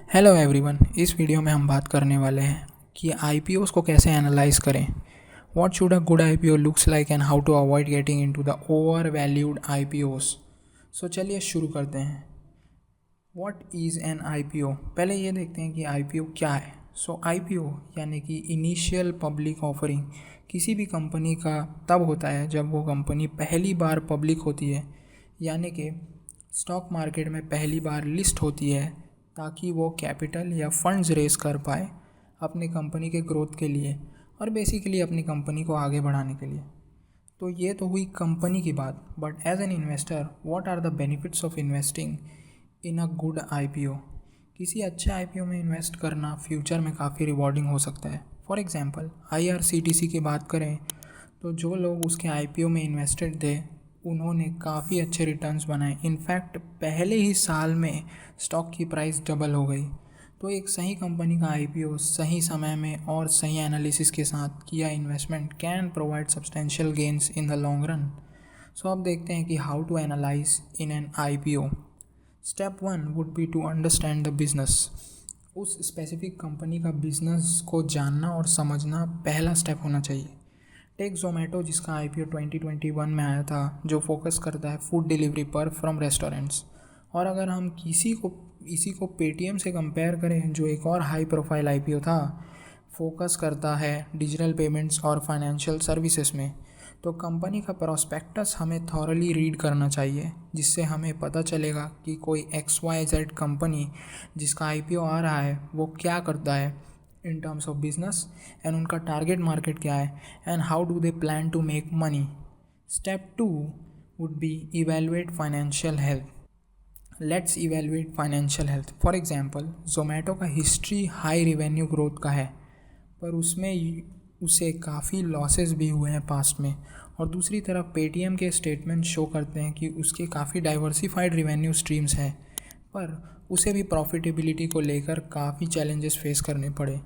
Hello everyone, इस video में हम बात करने वाले हैं कि आईपीओस को कैसे एनालाइज करें। What should a good IPO looks like and how to avoid getting into the over valued IPOs. So चलिए शुरू करते हैं। What is an IPO. पहले ये देखते हैं कि आईपीओ क्या है। सो आईपीओ यानी कि इनिशियल पब्लिक ऑफरिंग किसी भी कंपनी का तब होता है जब वो कंपनी पहली बार पब्लिक होती है, यानी कि स्टॉक मार्केट में पहली बार लिस्ट होती है ताकि वो कैपिटल या फंड्स रेज कर पाए अपनी कंपनी के ग्रोथ के लिए और बेसिकली अपनी कंपनी को आगे बढ़ाने के लिए। तो ये तो हुई कंपनी की बात, but as an investor what are the benefits of investing in a good IPO. किसी अच्छे आईपीओ में इन्वेस्ट करना फ्यूचर में काफ़ी रिवॉर्डिंग हो सकता है। फॉर एग्जांपल आईआरसीटीसी की बात करें तो जो लोग उसके आईपीओ में इन्वेस्टेड थे उन्होंने काफ़ी अच्छे रिटर्न्स बनाए। इनफैक्ट पहले ही साल में स्टॉक की प्राइस डबल हो गई। तो एक सही कंपनी का आईपीओ सही समय में और सही एनालिसिस के साथ किया investment can provide substantial gains in the long run. So अब देखते हैं कि how to analyse in an IPO. Step 1 would be to understand the business. उस स्पेसिफिक कंपनी का बिजनेस को जानना और समझना पहला स्टेप होना चाहिए। टेक जोमेटो, जिसका आईपीओ 2021 में आया था, जो फोकस करता है फूड डिलीवरी पर फ्रॉम रेस्टोरेंट्स। और अगर हम इसी को पेटीएम से कंपेयर करें, जो एक और हाई प्रोफाइल आईपीओ था, फोकस करता है डिजिटल पेमेंट्स और फाइनेंशियल सर्विसेज में, तो कंपनी का प्रोस्पेक्टस हमें थॉरली रीड करना चाहिए, जिससे हमें पता चलेगा कि कोई XYZ कंपनी जिसका आईपीओ आ रहा है वो क्या करता है in terms of business and उनका टारगेट मार्केट क्या है and how do they plan to make money. Step 2 would be evaluate financial health. Let's evaluate financial health. For example Zomato का हिस्ट्री हाई रिवेन्यू ग्रोथ का है, पर उसमें उसे काफ़ी लॉसेस भी हुए हैं पास्ट में। और दूसरी तरफ पेटीएम के स्टेटमेंट शो करते हैं कि उसके काफ़ी डाइवर्सिफाइड रिवेन्यू स्ट्रीम्स हैं, पर उसे भी प्रॉफिटेबिलिटी को लेकर काफ़ी चैलेंजेस फेस करने पड़े।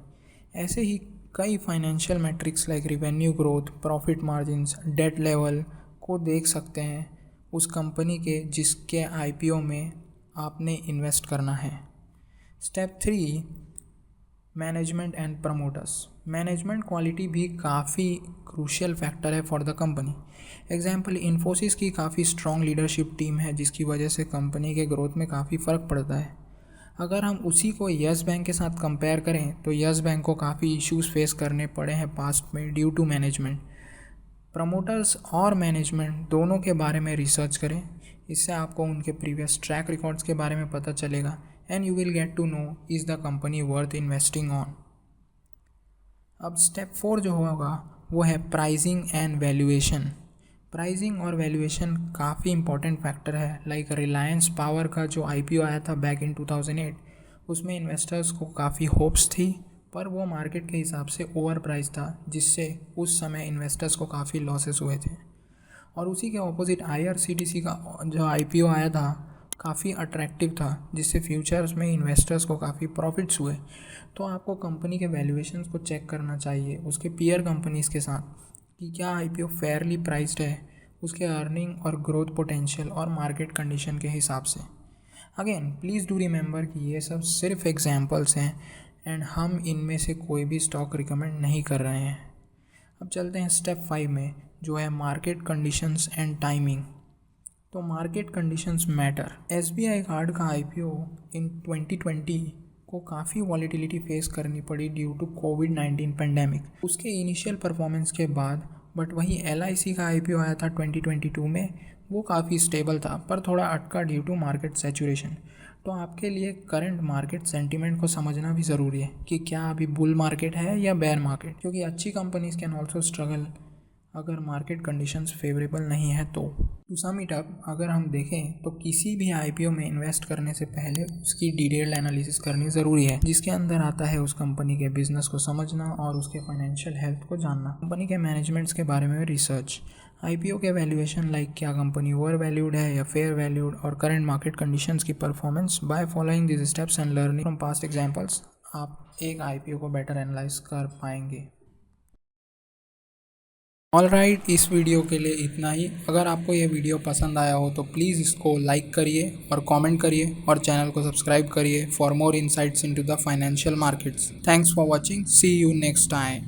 ऐसे ही कई financial metrics like revenue growth, profit margins, debt level को देख सकते हैं उस कंपनी के जिसके आईपीओ में आपने इन्वेस्ट करना है। Step 3 management and promoters. Management quality भी काफ़ी क्रूशियल फैक्टर है for the company. Example Infosys की काफ़ी स्ट्रॉन्ग लीडरशिप टीम है, जिसकी वजह से कंपनी के ग्रोथ में काफ़ी फ़र्क पड़ता है। अगर हम उसी को यस बैंक के साथ कंपेयर करें तो यस बैंक को काफ़ी इश्यूज़ फेस करने पड़े हैं पास्ट में ड्यू टू मैनेजमेंट। प्रमोटर्स और मैनेजमेंट दोनों के बारे में रिसर्च करें, इससे आपको उनके प्रीवियस ट्रैक रिकॉर्ड्स के बारे में पता चलेगा and you will get to know is the company worth investing on. अब स्टेप 4 जो होगा वो है प्राइसिंग एंड वैल्यूएशन। प्राइसिंग और वैल्यूएशन काफ़ी इंपॉर्टेंट फैक्टर है। लाइक रिलायंस पावर का जो आईपीओ आया था बैक इन 2008, उसमें इन्वेस्टर्स को काफ़ी होप्स थी, पर वो मार्केट के हिसाब से ओवर प्राइस था, जिससे उस समय इन्वेस्टर्स को काफ़ी लॉसेस हुए थे। और उसी के ऑपोजिट आईआरसीटीसी का जो आईपीओ आया था काफ़ी अट्रैक्टिव था, जिससे फ्यूचर्स में इन्वेस्टर्स को काफ़ी प्रॉफिट्स हुए। तो आपको कंपनी के वैल्यूएशंस को चेक करना चाहिए उसके पीयर कंपनीज़ के साथ कि क्या आईपीओ फेयरली प्राइस्ड है उसके अर्निंग और ग्रोथ पोटेंशियल और मार्केट कंडीशन के हिसाब से। अगेन प्लीज़ डू रिमेंबर कि ये सब सिर्फ एग्जांपल्स हैं एंड हम इनमें से कोई भी स्टॉक रिकमेंड नहीं कर रहे हैं। अब चलते हैं स्टेप 5 में, जो है मार्केट कंडीशंस एंड टाइमिंग। तो market conditions matter. SBI card का आईपीओ इन 2020 को काफ़ी वॉलीटिलिटी फेस करनी पड़ी ड्यू टू कोविड-19 पेंडेमिक उसके इनिशियल परफॉर्मेंस के बाद। बट वही एलआईसी का आईपीओ आया था 2022 में, वो काफ़ी स्टेबल था पर थोड़ा अटका ड्यू टू मार्केट सैचुरेशन। तो आपके लिए करंट मार्केट सेंटीमेंट को समझना भी ज़रूरी है कि क्या अभी बुल मार्केट है या बेयर मार्केट, क्योंकि अच्छी कंपनीज कैन ऑल्सो स्ट्रगल अगर मार्केट कंडीशंस फेवरेबल नहीं है। तो टू सम इट अप, अगर हम देखें तो किसी भी आईपीओ में इन्वेस्ट करने से पहले उसकी डिटेल्ड एनालिसिस करनी ज़रूरी है, जिसके अंदर आता है उस कंपनी के बिजनेस को समझना और उसके फाइनेंशियल हेल्थ को जानना, कंपनी के मैनेजमेंट्स के बारे में रिसर्च, आईपीओ के वैल्यूएशन लाइक क्या कंपनी ओवर वैल्यूड है या फेयर वैल्यूड, और करंट मार्केट कंडीशंस की performance. By following this steps and learning from past examples आप एक आईपीओ को बेटर एनालाइज कर पाएंगे। ऑल राइट, इस वीडियो के लिए इतना ही। अगर आपको ये वीडियो पसंद आया हो तो प्लीज़ इसको लाइक करिए और कमेंट करिए और चैनल को सब्सक्राइब करिए for more insights into the financial markets. Thanks for watching, see you next time.